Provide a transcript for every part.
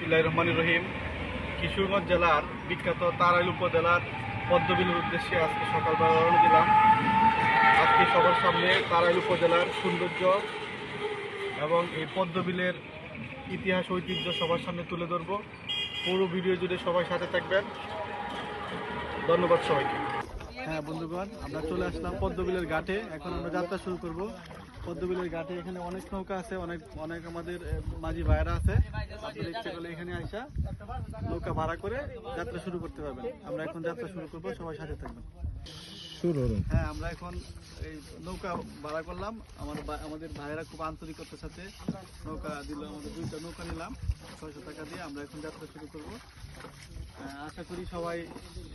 বিসমিল্লাহির রহমানির রহিম। কিশোরগঞ্জ জেলার বিখ্যাত তারাইল উপজেলার পদ্মবিলের উদ্দেশ্যে আজকে সকালবেলা রওনা দিলাম। আজকে সবার সামনে তারাইল উপজেলার সৌন্দর্য এবং এই পদ্মবিলের ইতিহাস ঐতিহ্য সবার সামনে তুলে ধরবো। পুরো ভিডিও জুড়ে সবাই সাথে থাকবেন। ধন্যবাদ সবাইকে। হ্যাঁ বন্ধুগণ, আমরা চলে আসলাম পদ্মবিলের ঘাটে। এখন আমরা যাত্রা শুরু করব। পদ্মবিলের ঘাটে এখানে অনেক নৌকা আছে, অনেক আমাদের মাঝি ভাইয়েরা আছে। আপনারা ইচ্ছে করলে এখানে আইসা নৌকা ভাড়া করে যাত্রা শুরু করতে পারবেন। আমরা এখন যাত্রা শুরু করব, সবাই সাথে থাকবেন। হ্যাঁ, আমরা এখন এই নৌকা ভাড়া করলাম। আমাদের ভাইয়েরা খুব আন্তরিকতার সাথে নৌকা দিল। আমাদের 2টা নৌকা নিলাম 600 টাকা দিয়ে। আমরা এখন যাত্রা শুরু করব। আশা করি সবাই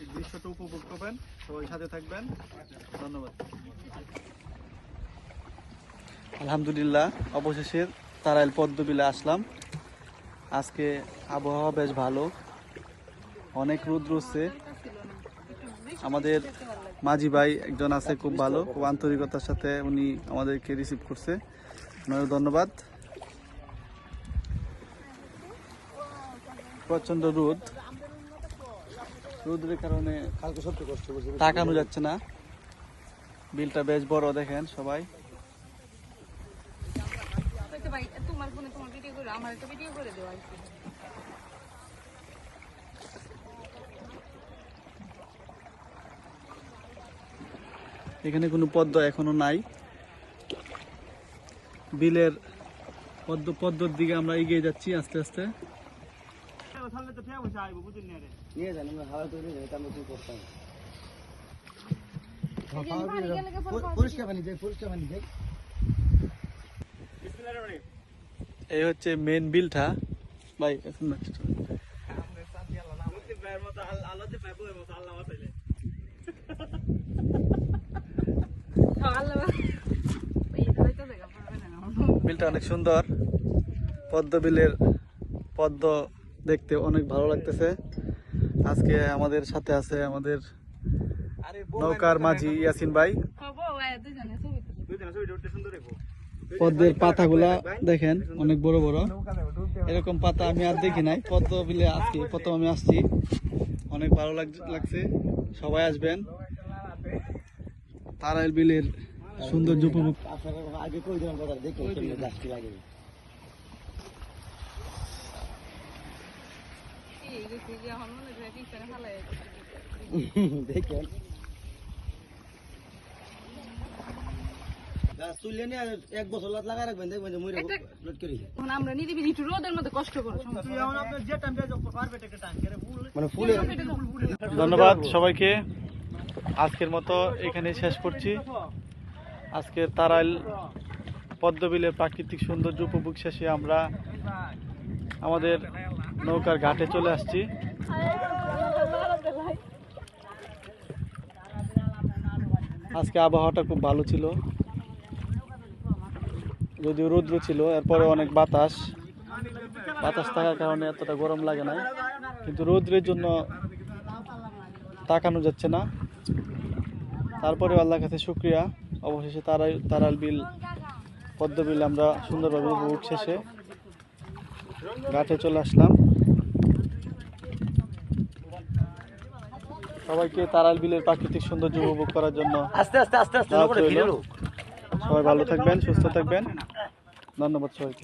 এই দৃশ্যটা উপভোগ করবেন। সবাই সাথে থাকবেন। ধন্যবাদ। আলহামদুলিল্লাহ, অবশেষে তারাইল পদ্মবিলে আসলাম। আজকে আবহাওয়া বেশ ভালো, অনেক রোদ রয়েছে। আমাদের মাঝি ভাই একজন আছে, খুব ভালো, খুব আন্তরিকতার সাথে উনি আমাদেরকে রিসিভ করছে। ওনার ধন্যবাদ। প্রচন্ড রোদের কারণে তাকানো যাচ্ছে না। বিলটা বেশ বড়, দেখেন সবাই। এখানে কোনো পদ্ম এখনো নাই। বিলের পদ্মর দিকে আমরা এগিয়ে যাচ্ছি আস্তে আস্তে। এই হচ্ছে মেন বিলটা ভাই। বিলটা অনেক সুন্দর। পদ্মবিলের পদ্ম দেখতে অনেক ভালো লাগতেছে। আজকে আমাদের সাথে আছে আমাদের নৌকার মাঝি ইয়াসিন ভাই। পদ্মের পাতাগুলা দেখেন, অনেক বড় বড়। এরকম পাতা আমি আর দেখি নাই। পদ্মবিলে আজকে প্রথম আমি আসছি, অনেক ভালো লাগছে। সবাই আসবেন। তারাইল বিলের সৌন্দর্য উপভোগ। দেখেন এক বছর লাগাই রাখবেন, দেখবেন আমরা নিরিবিলি একটু রোদের মধ্যে কষ্ট করব। ধন্যবাদ সবাইকে। আজকের মতো এখানে শেষ করছি। আজকের তারাইল পদ্মবিলের প্রাকৃতিক সৌন্দর্য উপভোগ শেষে আমরা আমাদের নৌকার ঘাটে চলে আসছি। আজকে আবহাওয়াটা খুব ভালো ছিল, যদিও রৌদ্র ছিল। এরপরে অনেক বাতাস থাকার কারণে এতটা গরম লাগে না, কিন্তু রৌদ্রের জন্য তাকানো যাচ্ছে না। তারপরে আল্লাহর কাছে শুকরিয়া। অবশেষে তারাইল বিল পদ্মবিল আমরা সুন্দরভাবে উপভোগ শেষে ঘাটে চলে আসলাম। সবাইকে তারাইল বিলের প্রাকৃতিক সৌন্দর্য উপভোগ করার জন্য সবাই ভালো থাকবেন, সুস্থ থাকবেন। ধন্যবাদ সবাইকে।